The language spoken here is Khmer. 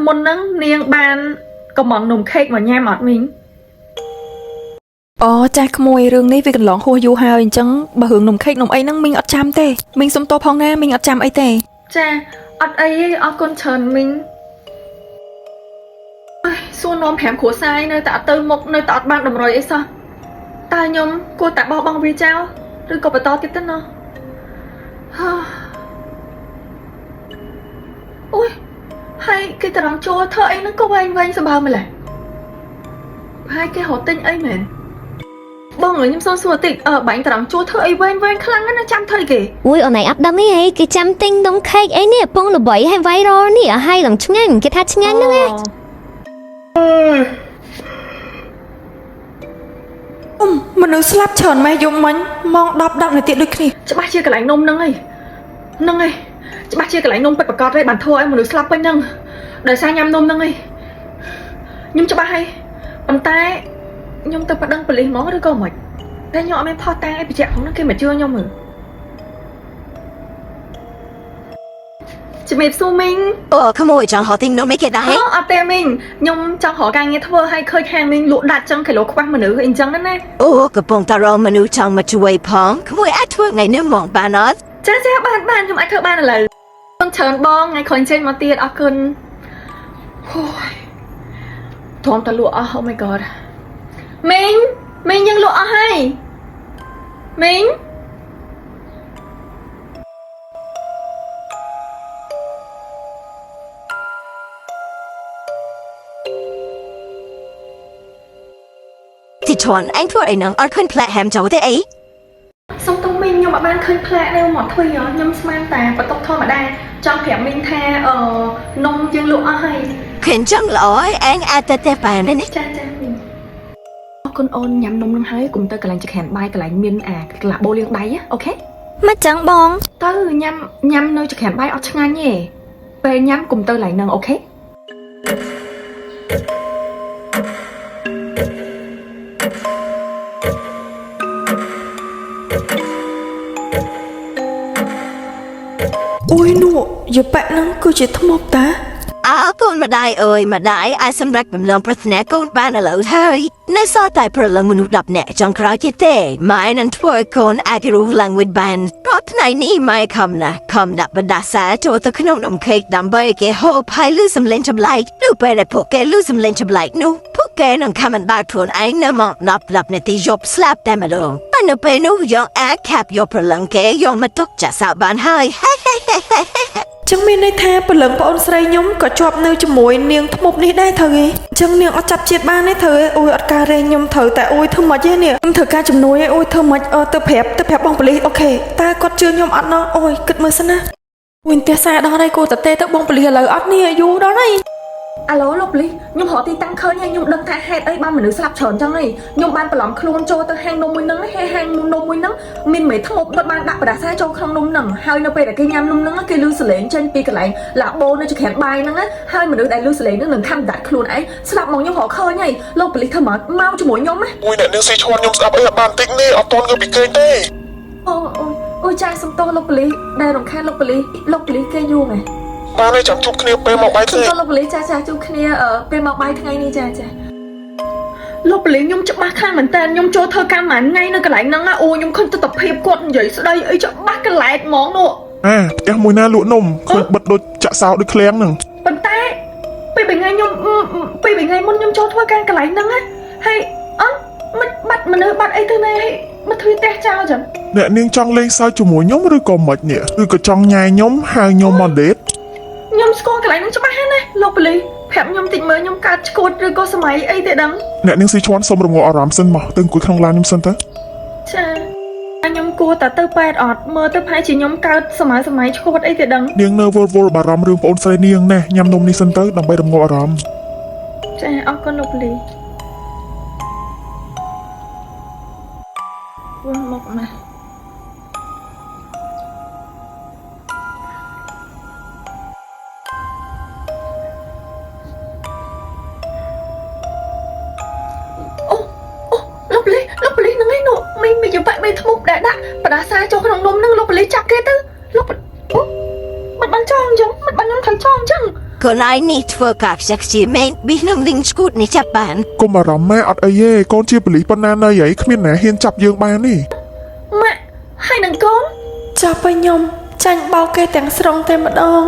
មុនហ្នឹងនាងបានកំងនំខេកមកញ៉ាំអត់មីងអូចាស់ក្មួយរឿងនេះវាកន្លងហួសយូរហើយអញ្ចឹងបើរឿងនំខេកនំអីហ្នឹងមីងអត់ចាំទេមីងសុំទោសផងណាមីងអត់ចាំអីទេចាអត់អីទេអរគុណច្រើនមីងសួរនាំ5គ្រួសារនៅតែអត់ទៅមុខនៅតែអត់បានតម្រុយអីសោះតើខ្ញុំគួរតែបោះបង់វាចោលឬក៏បន្តទៀតទៅណោះអូយហើយគេត្រង់ចូលធ្វើអីហ្នឹងក៏វែងសម្បើម្ល៉េះហើយគេរត់ទិញអីមែនបងខ្ញុំសូមសួរតិចបាញ់ត្រង់ជួធ្វើអីវែងខ្លាំងណាស់ចាំធ្វើគេអូយអូនឯងអត់ដឹងទេហីគេចាំទិញនំខេកអីនេះពងល្បីហើយ viral នេះហើយឡើងឆ្ងាញ់គេថាឆ្ងាញ់ហ្នឹងឯងមនុស្សស្លាប់ច្រើនម៉េះយំមិញម៉ោង10នាទីដូចគ្នាច្បាស់ជាកន្លែងនំហ្នឹងហើយច្បាស់ជាកន្លែងនំពិតប្រាកដទេបានធ្វើឲ្យមនុស្សស្លាប់ពេញហ្នឹងដោយសារញ៉ាំនំហ្នឹងហើយខ្ញុំច្បាស់ហើយប៉ុន្តែខ្ញុំទៅប្តឹងប៉ូលីសហ្មងឬក៏មិនតែខ្ញុំអត់មានផុសតាំងអីបញ្ជាក់ហ្នឹងគេមកជឿខ្ញុំមើលជំរាបសួរមីងខម៉ូយចង់ហៅទិញនំអីគេដែរអត់ទេមីងខ្ញុំចង់រកការងារធ្វើឲ្យឃើញខាងមីងលក់ដាច់ចឹងគីឡូខ្វះមនុស្សអីចឹងណាអូកំពុងតែរកមនុស្សចង់មកជួយផងខម៉ូយអាចធ្វើថ្ងៃនេះមកបានអត់ចាបានខ្ញុំអាចធ្វើបានឥឡូវបងច្រើនបងថ្ងៃក្រោយចេញមកទៀតអរគុណអូយធំតលក់អស់ Oh my god មីងយើងលក់អស់ហើយមីងទីឈន់អញធ្វើអីនឹងអត់ឃើញផ្លែហាមចូលទេអីសុំទោសមីងខ្ញុំអត់បានឃើញផ្លែនៅមកធ្វើខ្ញុំស្មានតែបន្ទប់ធម្មតាចង់ប្រាប់មីងថានំយើងលក់អស់ហើយឃើញចឹងល្អអញអាចទៅបាននេះចាមីងអរគុណអូនញ៉ាំនំនឹងហើយកុំទៅកន្លែងចក្រានបាយកន្លែងមានអាក្លាបោលាងដៃអូខេមកចឹងបងទៅញ៉ាំនៅចក្រានបាយអត់ឆ្ងាញ់ទេពេលញ៉ាំកុំទៅកន្លែងហ្នឹងអូខេអូយនោះយាប៉ាក់ហ្នឹងគឺជាថ្មតាអើកូនម្ដាយអើយម្ដាយអាចសម្រេចបំណងប្រាថ្នាកូនបានឥឡូវហើយនៅសល់តែប្រឡងមនុស្ស10នាក់ចុងក្រោយទៀតទេម៉ែនឹងធ្វើឲ្យកូនអាចរស់ឡើងវិញបានព្រោះថ្ងៃនេះម៉ែខំដាក់បណ្ដាសាចូលទៅក្នុងនំខេកដើម្បីគេហូបហើយលឺសំឡេងចម្លែកនៅពេលដែលពួកគេលឺសំឡេងចម្លែកនោះពួកគេនឹងខំបណ្ដាខ្លួនឯងនៅមក10នាទីយប់ស្លាប់តែម្ដងតែនៅពេលនោះយើងអាចខាប់យកប្រឡងគេយកមកទុកចាក់សោបានហើយចឹងមានន័យថាព្រលឹងប្អូនស្រីខ្ញុំក៏ជាប់នៅជាមួយនាងធ្មប់នេះដែរត្រូវទេចឹងនាងអត់ចាប់ជាតិបានទេត្រូវទេអូយអត់ការរែងខ្ញុំត្រូវតែអូយធ្វើម៉េចទេនេះខ្ញុំត្រូវការជំនួយឯអូយធ្វើម៉េចទៅប្រាប់បងប៉ូលីសអូខេតើគាត់ជឿខ្ញុំអត់ណោះអូយគិតមើលសិនណាវិញផ្ទះសារដល់ហើយគួរតែទៅបងប៉ូលីសឥឡូវអត់នេះយូរដល់ហើយអាឡូលោកប៉ូលីសខ្ញុំរកទីតាំងឃើញហើយខ្ញុំដឹងថាហេតុអីបានមនុស្សស្លាប់ច្រើនចឹងហើយខ្ញុំបានបន្លំខ្លួនចូលទៅហាងនំមួយហ្នឹងហាងនំមួយហ្នឹងមានមេធ្មប់គាត់បានដាក់បដាសាចូលក្នុងនំហ្នឹងហើយនៅពេលដែលគេញ៉ាំនំហ្នឹងគេលឺសលេងចេញពីកន្លែងឡាបូនៅចក្រានបាយហ្នឹងហើយមនុស្សដែលលឺសលេងហ្នឹងនឹងខំដាក់ខ្លួនឯងស្លាប់មកខ្ញុំរកឃើញហើយលោកប៉ូលីសធ្វើមកជាមួយខ្ញុំណាមួយអ្នកនាងស៊ីឈួនខ្ញុំស្ដាប់អីអត់បានតិចនេះអត់តន់ងើបពីគេទេអូចាសំទោសលោកប៉ូលីសដែលរំខានលោកប៉ូលីសគេយូរហ៎បានហើយចាំជួបគ្នាពេលមកបាយថ្ងៃលោកប៉ូលីសចាជួបគ្នាពេលមកបាយថ្ងៃនេះចាលោកប៉ូលីសខ្ញុំច្បាស់ខ្លាំងមែនតើខ្ញុំចូលធ្វើកម្មមួយថ្ងៃនៅកន្លែងហ្នឹងអូខ្ញុំឃើញទស្សនវិជ្ជាគាត់និយាយស្ដីអីច្បាស់កន្លែងហ្មងនោះផ្ទះមួយណាលក់នំឃើញបិទដូចចាក់សោដូចឃ្លាំងហ្នឹងប៉ុន្តែពេលថ្ងៃមុនខ្ញុំចូលធ្វើការកន្លែងហ្នឹងហើយមិនបាត់មនុស្សបាត់អីទៅណែមកធ្វើផ្ទះចោលចឹងអ្នកនាងចង់លេងសើចជាមួយខ្ញុំឬក៏មិននេះឬក៏ចង់ញ៉ាយខ្ញុំហៅខ្ញុំមកដេតខ្ញុំស្គាល់កន្លែងហ្នឹងច្បាស់ណាស់លោកប៉ូលីសប្រាប់ខ្ញុំតិចមើលខ្ញុំកើតឈួតឬក៏សម័យអីទេដឹងអ្នកនាងស៊ីឈួនសុំរងអារម្មណ៍សិនមកទៅអង្គុយក្នុងឡានខ្ញុំសិនទៅចាខ្ញុំគួរតែទៅប៉ែតអត់មើលទៅប្រហែលជាខ្ញុំកើតសម័យឈួតអីទេដឹងនាងនៅវល់បារម្ភរឿងប្អូនស្រីនាងណែញ៉ាំនំនេះសិនទៅដើម្បីរងអារម្មណ៍ចាអរគុណលោកប៉ូលីសមកណាលោកប៉ូលីសហ្នឹងឯងនោះមីយបាក់មេធ្មប់ដែលដាក់បដាសាចូលក្នុងនំហ្នឹងលោកប៉ូលីសចាប់គេទៅលោកមិនបានចង់អញ្ចឹងមិនបានខ្ញុំថាចង់អញ្ចឹង កូនឯងនេះធ្វើកាកចាក់ជាមែនប៊ីនឹងលីងស្គូតនេះចាប់បាន កុំអារម្មណ៍ម៉ែអត់អីទេកូនជាប៉ូលីសប៉ុណ្ណានៅអីគ្មានអ្នកហ៊ានចាប់យើងបានទេ ម៉ាក់ហើយនឹងកូនចាប់ឲ្យខ្ញុំចាញ់បោកគេទាំងស្រុងតែម្ដង